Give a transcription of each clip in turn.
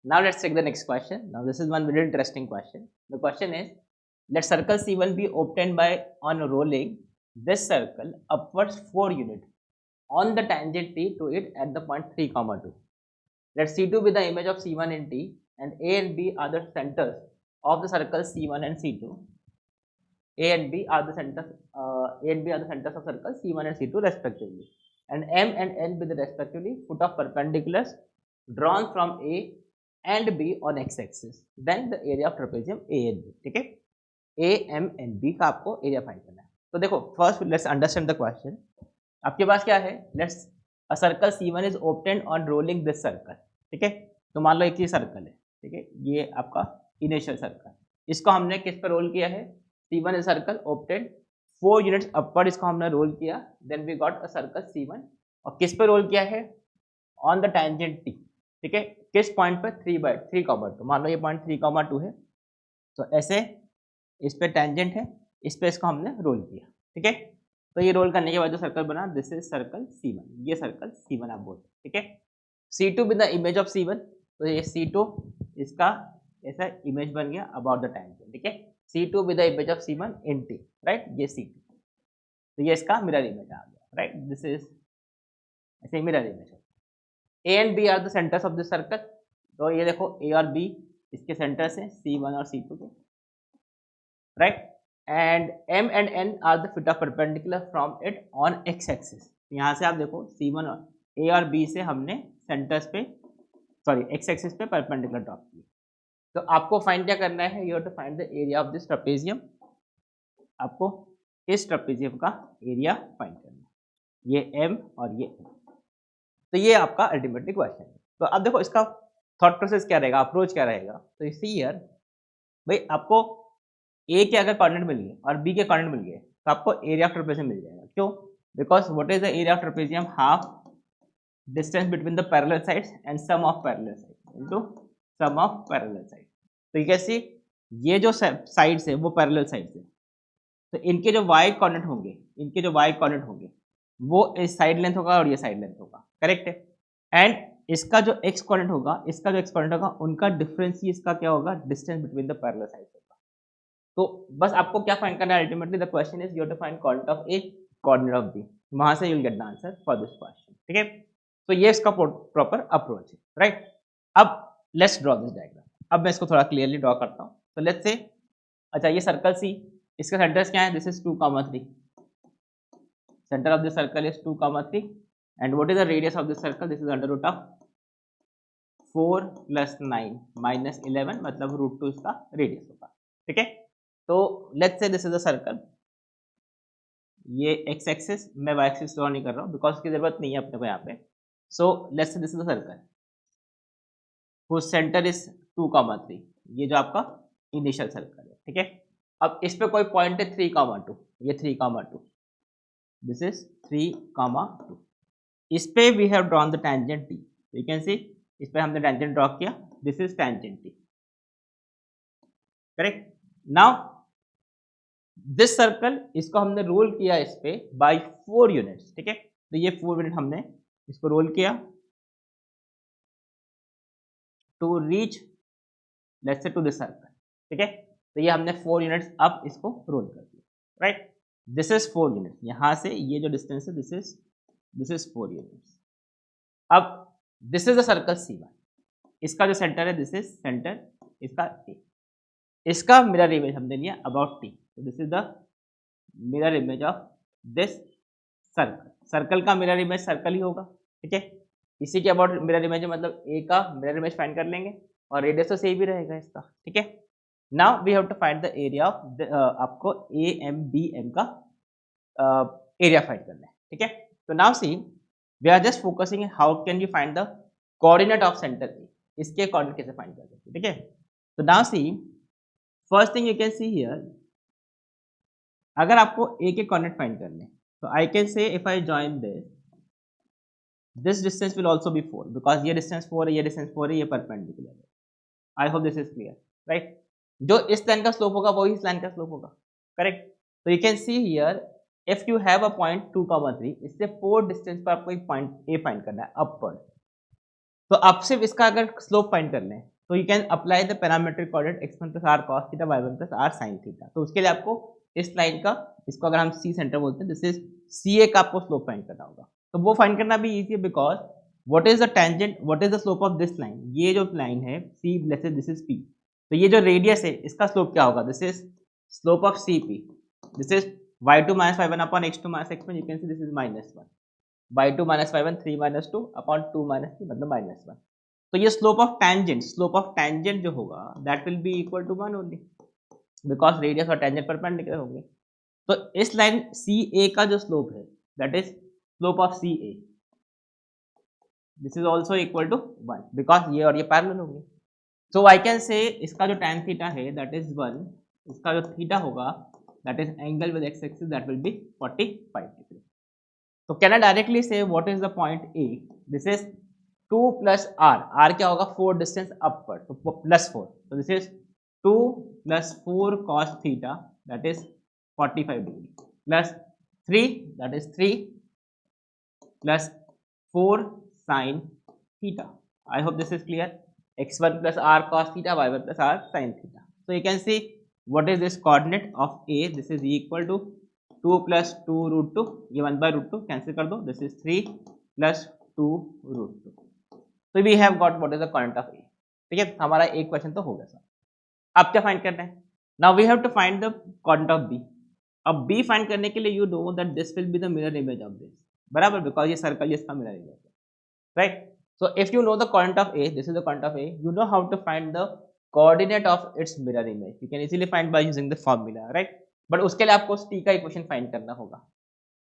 Now let's take the next question. Now this is one very interesting question. The question is, let circle C1 be obtained by on rolling this circle upwards 4 units on the tangent T to it at the point 3, 2. Let C2 be the image of C1 in T, and A and B are the centers of the circle C1 and C2. A and B are the centers. A and B are the centers of circle C1 and C2 respectively, and M and N be the respectively foot of perpendiculars drawn from A and B on x-axis. Then the area of trapezium A and B. ठीक है, A, M and B का आपको area find करना है. तो देखो, first let's understand the question. आपके पास क्या है? Let's a circle C1 is obtained on rolling this circle. ठीक है, तो मान लो एक ही सर्कल है. ठीक है, ये आपका इनिशियल सर्कल, इसको हमने किस पर रोल किया है? C1 is circle obtained 4 units upward, इसको हमने रोल किया. Then we got a circle C1, और किस पे रोल किया है? On the tangent T. ठीक है, किस पॉइंट पर? 3/3, मान लो ये पॉइंट 3,2 है, तो ऐसे इस पे टेंजेंट है, इस पे इसको हमने रोल किया. ठीक है, तो ये रोल करने के बाद जो सर्कल बना, दिस इज सर्कल C1. ये सर्कल C1 आप बोलते हैं. ठीक है, C2 with the image of C1, तो ये C2 इसका ऐसा इमेज बन गया अबाउट द टेंजेंट. ठीक है, C2 with the image of C1 in T, right, ये C2, तो ये इसका मिरर इमेज आ गया. राइट, दिस इज ऐसे mirror image. A and B are the centres of this circle, तो ये देखो A और B इसके सेंटर्स हैं C1 और C2 के, right. And M and N are the feet of perpendicular from it on x axis. यहाँ से आप देखो C1 और A और B से हमने सेंटर्स पे, सॉरी, x एक्सिस पे परपेंडिकुलर ड्रॉप किए. तो आपको फाइंड क्या करना है? You have to find the area of this trapezium. आपको इस ट्रेपेजियम का एरिया फाइंड करना है, ये M और ये N. तो ये आपका अल्टीमेटली क्वेश्चन है. तो अब देखो इसका थॉट प्रोसेस क्या रहेगा, अप्रोच क्या रहेगा. तो इसी ईयर भाई आपको ए के अगर कोऑर्डिनेट मिल गए और बी के कोऑर्डिनेट मिल गए, तो आपको एरिया ऑफ ट्रेपेजियम मिल जाएगा. क्यों? Because what is the area of trapezium? Half distance between the parallel sides and sum of parallel sides into sum of parallel side. तो ये कैसे? ये जो साइड्स है वो पैरेलल साइड्स है, तो इनके जो वाई कोऑर्डिनेट होंगे, इनके जो वाई कोऑर्डिनेट होंगे वो इस साइड लेंथ होगा और ये साइड लेंथ होगा. करेक्ट है. एंड इसका जो एक्स कोऑर्डिनेट होगा, इसका जो एक्स कोऑर्डिनेट होगा, उनका डिफरेंस ही इसका क्या होगा? Distance between the parallel sides होगा. तो बस आपको क्या फाइंड करना है? Ultimately the question is you have to find coordinate of A, coordinate of B. वहां से you will get the answer for this question. ठीक है, तो ये इसका प्रॉपर अप्रोच है. राइट, अब लेट्स ड्रॉ दिस डायग्राम. अब मैं इसको थोड़ा क्लियरली ड्रॉ करता हूँ. तो लेट्स से, अच्छा ये सर्कल सी, इसका सेंटर्स क्या है? This is 2, 3. Center of the circle is 2, 3, and what is the radius of the circle? This is under root of 4 plus 9 minus 11, मतलब root 2 इसका रेडियस होगा. ठीक है, तो let's say this is the circle. ये x axis, मैं y axis draw नहीं कर रहा हूँ बिकॉज इसकी जरूरत नहीं है अपने को यहाँ पे. So let's say this is the circle whose center is 2, 3. ये जो आपका इनिशियल सर्कल है. ठीक है, अब इस पे कोई पॉइंट है 3, 2. ये 3, 2. This is 3, 2. इस पे we have drawn the tangent T. You can see, इस पे हमने टेंजेंट ड्रॉ किया. This is tangent T. Correct. Now this circle, इसको हमने रोल किया इस पे बाय 4 यूनिट्स. ठीक है, तो ये 4 यूनिट हमने इसको रोल किया to reach let's say to this circle. ठीक है, तो ये हमने 4 यूनिट्स अब इसको रोल कर दिया. Right, this is 4 units. यहाँ से ये जो डिस्टेंस है, दिस इज 4 यूनिट्स. अब this is the circle C1. इसका जो सेंटर है, दिस इज सेंटर इसका A. इसका मिरर इमेज हमने लिया अबाउट T. तो this is the mirror image of this circle. Circle का मिरर इमेज सर्कल ही होगा. ठीक है, इसी के अबाउट मिरर इमेज मतलब A का मिरर इमेज फाइंड कर लेंगे और रेडियस तो सेम ही रहेगा इसका. ठीक है, now we have to find the area of आपको AMBM का एरिया फाइंड करना है. ठीक है, तो now see, we are just focusing how can you find the coordinate of centre A. इसके कोऑर्डिनेट कैसे फाइंड कर सकते हैं. ठीक है, तो now C, first thing you can see here, अगर आपको ए के कोऑर्डिनेट फाइंड करने, तो I can say if I join this distance will also be 4 because ये डिस्टेंस 4 है, ये डिस्टेंस 4 है, ये परपेंडिकुलर है. I hope this is clear. Right, जो इस लाइन का स्लोप होगा वही इस लाइन का स्लोप होगा. करेक्ट, तो you can see here if you have a point 2, 3, इससे 4 डिस्टेंस पर आपको एक पॉइंट ए फाइंड करना है अपवर्ड. तो आप सिर्फ इसका अगर स्लोप फाइंड कर लें तो you can apply the parametric coordinate x1 plus R cos theta y1 plus R sine theta. तो उसके लिए आपको इस लाइन का, इसको अगर हम सी सेंटर बोलते हैं, दिस इज सी ए का आपको स्लोप फाइंड करना होगा। तो वो फाइंड करना भी इजी है, because what is the tangent, what is the slope of this line, ये जो लाइन है C let's say this is P, तो ये जो रेडियस है इसका स्लोप क्या होगा, this is slope of C P, this is y2 minus y1 upon x2 minus x1, you can see this is -1, y2 minus y1 3 minus 2 upon 2 minus 3 मतलब -1। तो ये स्लोप ऑफ टेंजेंट जो होगा that will be equal to 1 only, because radius और tangent perpendicular होंगे। तो इस line सी ए का जो स्लोप है that is slope of C A, this is also equal to 1 because ये और ये पैरेलल होंगे। सो आई कैन से इसका जो tan थीटा है दैट इज 1, इसका जो थीटा होगा that is angle with X axis that will be 45 degree. तो can I directly say what is the point A, this is 2 plus R, R क्या होगा 4 distance upward, तो +4, तो this is 2 + 4 cos theta that is 45 degree plus 3 that is 3 plus 4 sin theta. I hope this is clear. x1 plus r cos theta, y1 plus r sin theta. So you can see what is this coordinate of A. This is equal to 2 plus 2 root 2. ये 1 by root 2 cancel कर दो. This is 3 plus 2 root 2. So we have got what is the coordinate of A. ठीक है, हमारा एक question तो हो गया सर। अब क्या फाइंड करना है? Now we have to find the coordinate of B. अब B फाइंड करने के लिए you know that this will be the mirror image of this. बराबर, बिकॉज ये सर्कल इसका मिरर इमेज है, right? So if you know the coordinate of A, this is the coordinate of A, you know how to find the coordinate of its mirror image. You can easily find by using the formula, right? But उसके लिए आपको t का equation find करना होगा।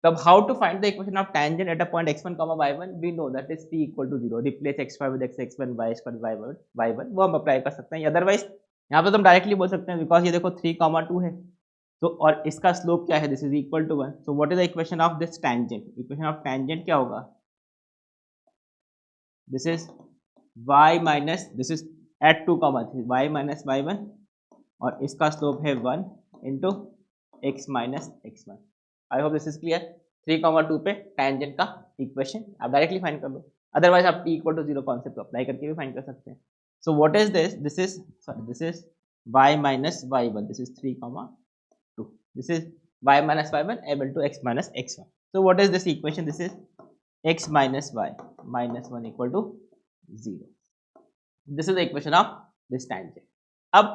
तब how to find the equation of tangent at a point x1, y1? We know that is t equal to 0. Replace x5 with x1, y2 y1, वो हम apply कर सकते हैं। अदरवाइज यहाँ पे तो हम डायरेक्टली बोल सकते हैं, बिकॉज ये देखो 3, 2 है, तो और इसका स्लोप क्या है, this is equal to 1। So what is the equation of this tangent? Equation of tangent क्या होगा, this is y minus, this is at 2, 3, y minus y1 और इसका स्लोप है 1 into x minus x1। I hope this is clear. 3, 2 पे tangent का equation आप directly find कर लो, अदरवाइज आप t equal to 0 concept apply करके भी फाइंड कर सकते हैं। So what is this, this is y minus y1, this is 3, 2, this is y minus y1 able to x minus x1। So what is this equation, this is x minus y minus 1 equal to 0. This is the equation of this tangent. अब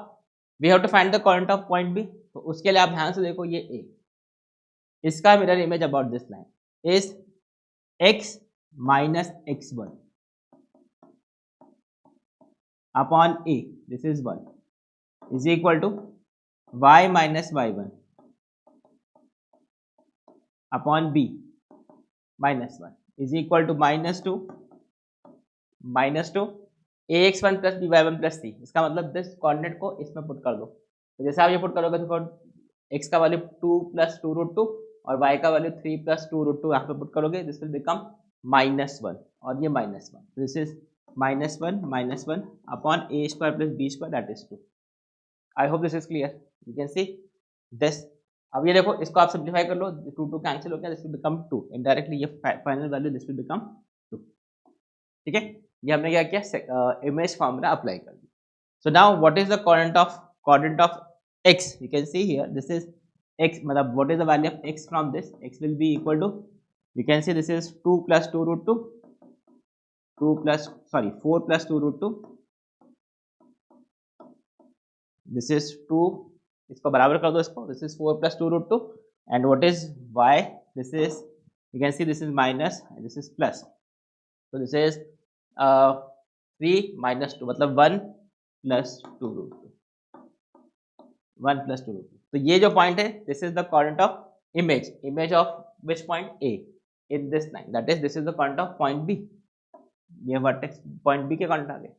we have to find the coordinate of point B. तो उसके लिए आप ध्यान से देखो, ये A, इसका mirror image about this line is x minus x1 upon A, this is 1, is equal to y minus y1 upon B minus 1 is equal to -2 ax1 plus by1 plus c। इसका मतलब this coordinate को इसमें put कर दो, तो जैसे आप ये पुट करोगे तो x का वैल्यू 2 plus 2 root 2 और y का वैल्यू 3 plus 2 root 2 यहाँ पे पुट करोगे, दिस विल बिकम -1 और ये -1, this is -1 upon a square plus b square that is 2। I hope this is clear. You can see this. अब ये देखो, इसको आप सिंप्लीफाई कर लो, 2 कैंसिल हो गया, दिस विल बिकम 2, इनडायरेक्टली ये final value this will become 2। ठीक है, ये हमने क्या किया, इमेज फॉर्मूला अप्लाई कर दिया। So now what is the coordinate of x? You can see here this is x, मतलब what is the value of x from this, x will be equal to, you can see this is 2 plus 2 root 2, 4 plus 2 root 2, this is 2, इसको बराबर कर दो इसको, this is 4 plus 2 root 2 and what is y, this is, you can see this is minus, this is plus, तो this is 3 minus 2 मतलब 1 plus 2 root 2, 1 plus 2 root 2। तो ये जो पॉइंट है this is the coordinate of image of which point A in this line, that is this is the coordinate of point B। ये vertex point B के coordinate आ गए।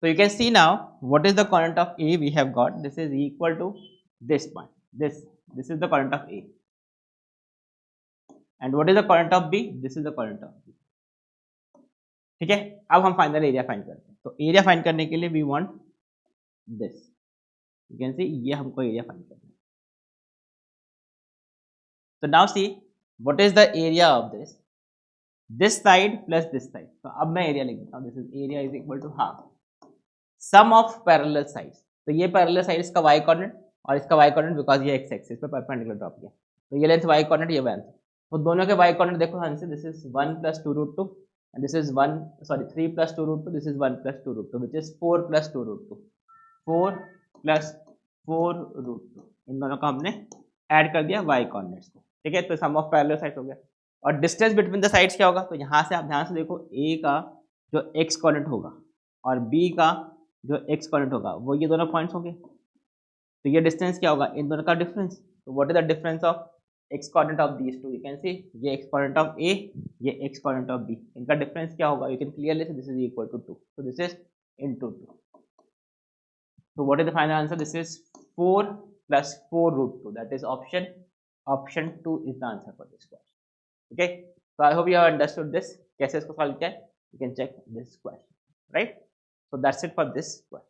So you can see now what is the coordinate of A we have got, this is equal to this point, this is the coordinate of A, and what is the coordinate of B, this is the coordinate of B। ठीक है, अब हम final area find करते हैं। तो area find करने के लिए we want this, you can see ये हमको एरिया फाइंड करना है। तो now see what is the area of this, this side plus this side, तो अब मैं एरिया लिख देता हूँ, this is area is equal to half sum of parallel sides, तो ये पैरेलल साइड्स का y कोऑर्डिनेट और इसका y कोऑर्डिनेट बिकॉज ये x एक्सिस पे परपेंडिकुलर ड्रॉप किया, तो ये लेंथ y कोऑर्डिनेट, ये लेंथ, तो दोनों के y कोऑर्डिनेट देखो ध्यान से, this is 1 + 2√2 and this is 1 sorry 3 + 2√2, this is 1 + 2√2 which is 4 + 2√2, 4 + 4√2, इन दोनों का हमने ऐड कर दिया y कोऑर्डिनेट्स को, ठीक है, तो सम ऑफ पैरेलल साइड्स हो गया। और डिस्टेंस बिटवीन द साइड्स क्या होगा, तो यहाँ से आप ध्यान से देखो, a का जो x कोऑर्डिनेट होगा और b का जो x कोऑर्डिनेट होगा वो ये दोनों पॉइंट्स होंगे, तो ये डिस्टेंस क्या होगा, इन दोनों का डिफरेंस, तो what is the difference of x coordinate of these two, you can see ये x कोऑर्डिनेट ऑफ a, ये x कोऑर्डिनेट ऑफ b, इनका डिफरेंस क्या होगा, you can clearly see this is equal to 2, so this is into 2, so what is the final answer, this is 4 + 4√2, that is option 2 is the answer for this question, okay, so I hope you have understood this, कैसे इसको solve किया है, you can check this question, right, so that's it for this question.